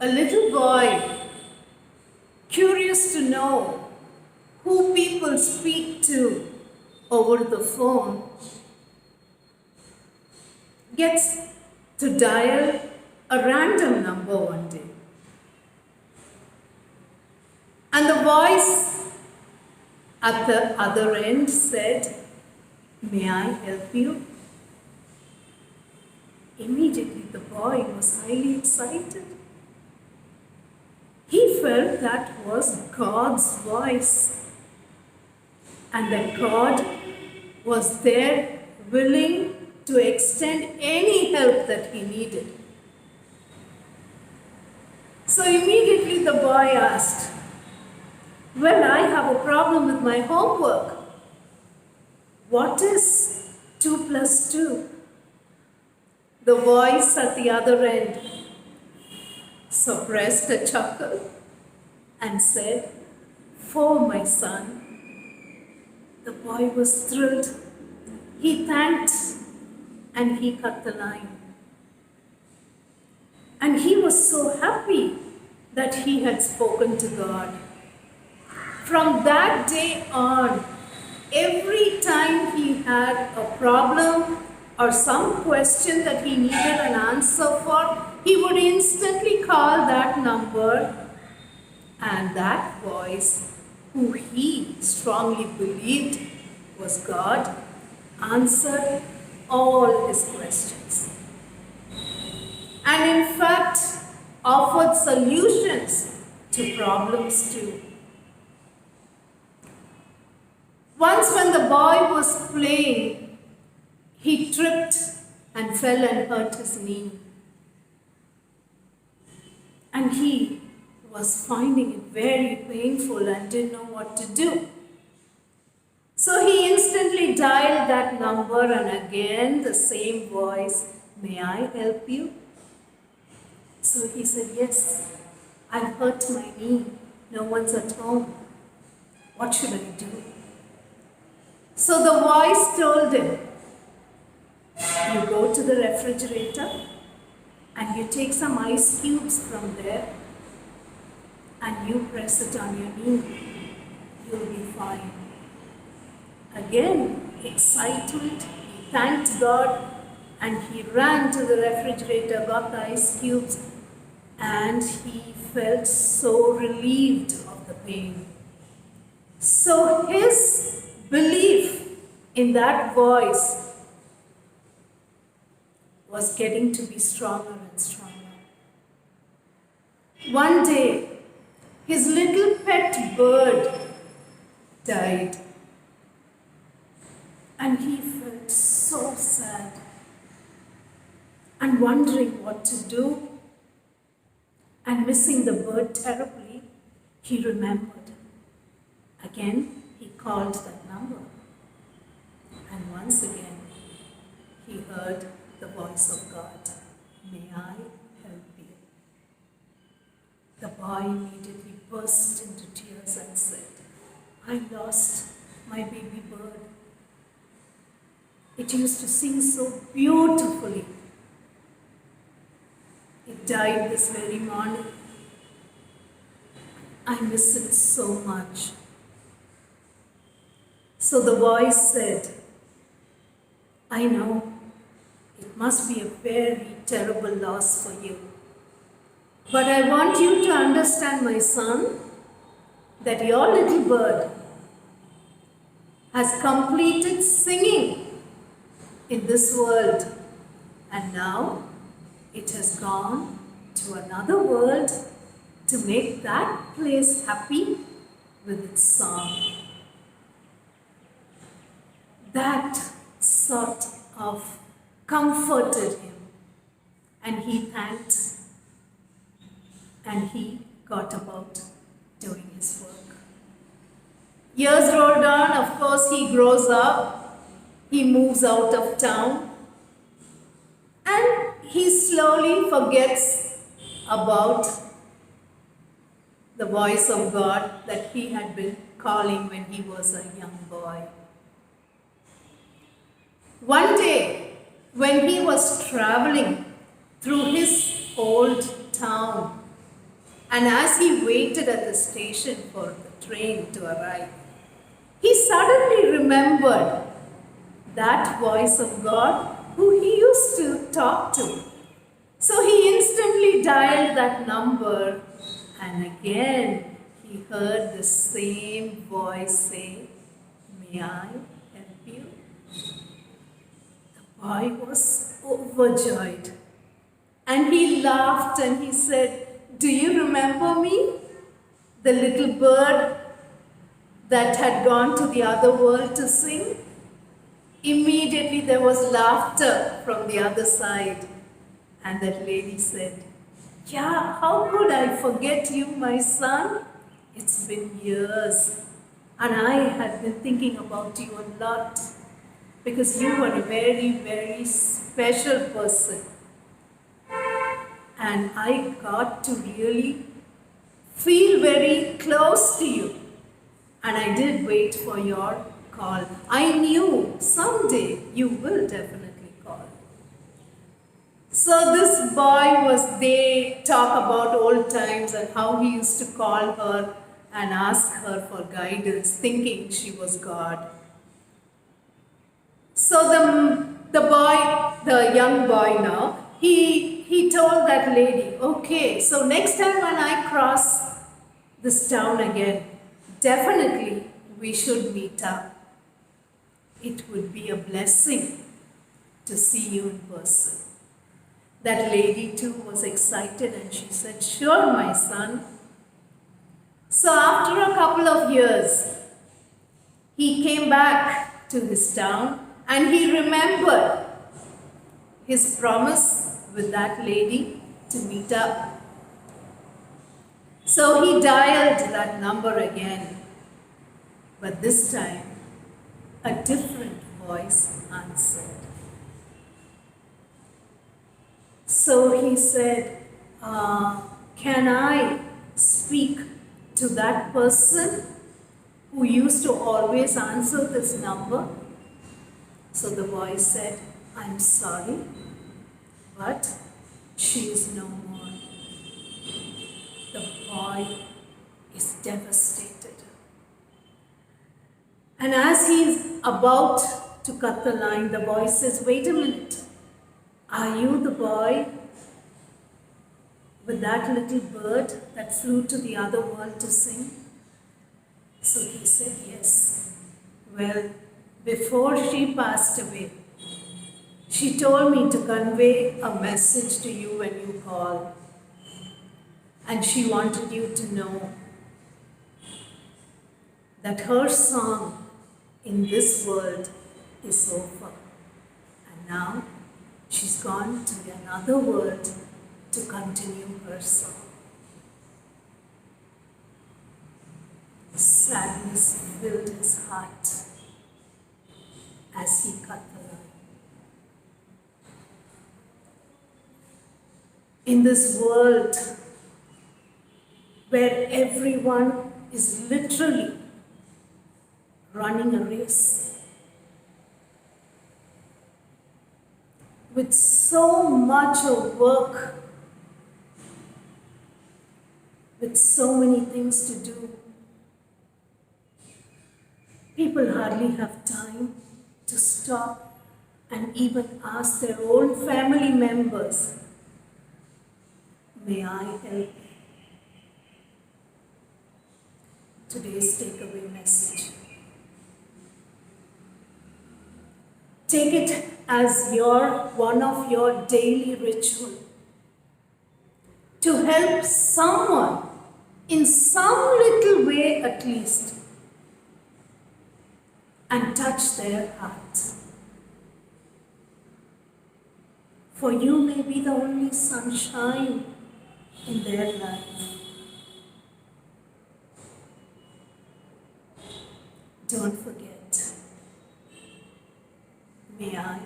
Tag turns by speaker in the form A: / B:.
A: little boy, curious to know who people speak to over the phone, gets to dial a random number one day. And the voice at the other end said, "May I help you?" Immediately the boy was highly excited. He felt that was God's voice and that God was there willing to extend any help that he needed. So immediately the boy asked, "Well, I have a problem with my homework. What is 2 plus 2? The voice at the other end suppressed a chuckle and said, "4, my son." The boy was thrilled. He thanked and he cut the line. And he was so happy that he had spoken to God. From that day on, every time he had a problem or some question that he needed an answer for, he would instantly call that number, and that voice, who he strongly believed was God, answered all his questions. And in fact, offered solutions to problems too. Once when the boy was playing, he tripped and fell and hurt his knee. And he was finding it very painful and didn't know what to do. So he instantly dialed that number, and again the same voice, "May I help you?" So he said, "Yes, I've hurt my knee. No one's at home. What should I do?" So the voice told him, "You go to the refrigerator and you take some ice cubes from there and you press it on your knee. You'll be fine." Again, excitement, he thanked God and he ran to the refrigerator, got the ice cubes, and he felt so relieved of the pain. So his belief in that voice was getting to be stronger and stronger. One day, his little pet bird died, and he felt so sad and wondering what to do, and missing the bird terribly, he remembered. Again, he called that number, and once again, he heard the voice of God, "May I help you?" The boy immediately burst into tears and said, "I lost my baby bird. It used to sing so beautifully. It died this very morning. I miss it so much." So the voice said, "I know it must be a very terrible loss for you. But I want you to understand, my son, that your little bird has completed singing in this world, and now it has gone to another world to make that place happy with its song." That sort of comforted him, and he thanked and he got about doing his work. Years rolled on. Of course, he grows up, he moves out of town, and he slowly forgets about the voice of God that he had been calling when he was a young boy. One day, when he was traveling through his old town, And as he waited at the station for the train to arrive, he suddenly remembered that voice of God who he used to talk to. So he instantly dialed that number, and again he heard the same voice say, "May I help you?" The boy was overjoyed, and he laughed and he said, "Do you remember me? The little bird that had gone to the other world to sing?" Immediately there was laughter from the other side. And that lady said, "Yeah, how could I forget you, my son? It's been years. And I had been thinking about you a lot because you were a very, very special person. And I got to really feel very close to you. And I did wait for your call. I knew someday you will definitely call." So this boy they talk about old times and how he used to call her and ask her for guidance, thinking she was God. So the young boy now, he told that lady, "Okay, so next time when I cross this town again, definitely we should meet up. It would be a blessing to see you in person." That lady too was excited and she said, "Sure, my son." So after a couple of years, he came back to his town and he remembered his promise with that lady to meet up. So he dialed that number again, but this time a different voice answered. So he said, "Can I speak to that person who used to always answer this number?" So the voice said, "I'm sorry, but she is no more." The boy is devastated. And as he is about to cut the line, the boy says, "Wait a minute. Are you the boy with that little bird that flew to the other world to sing?" So he said, "Yes. Well, before she passed away, she told me to convey a message to you when you call. And she wanted you to know that her song in this world is over. And now she's gone to another world to continue her song." Sadness filled his heart as he cut the line. In this world where everyone is literally running a race with so much of work, with so many things to do, people hardly have time to stop and even ask their own family members, "May I help you?" Today's takeaway message. Take it as one of your daily ritual to help someone in some little way at least and touch their heart. For you may be the only sunshine in their life. Don't forget, may I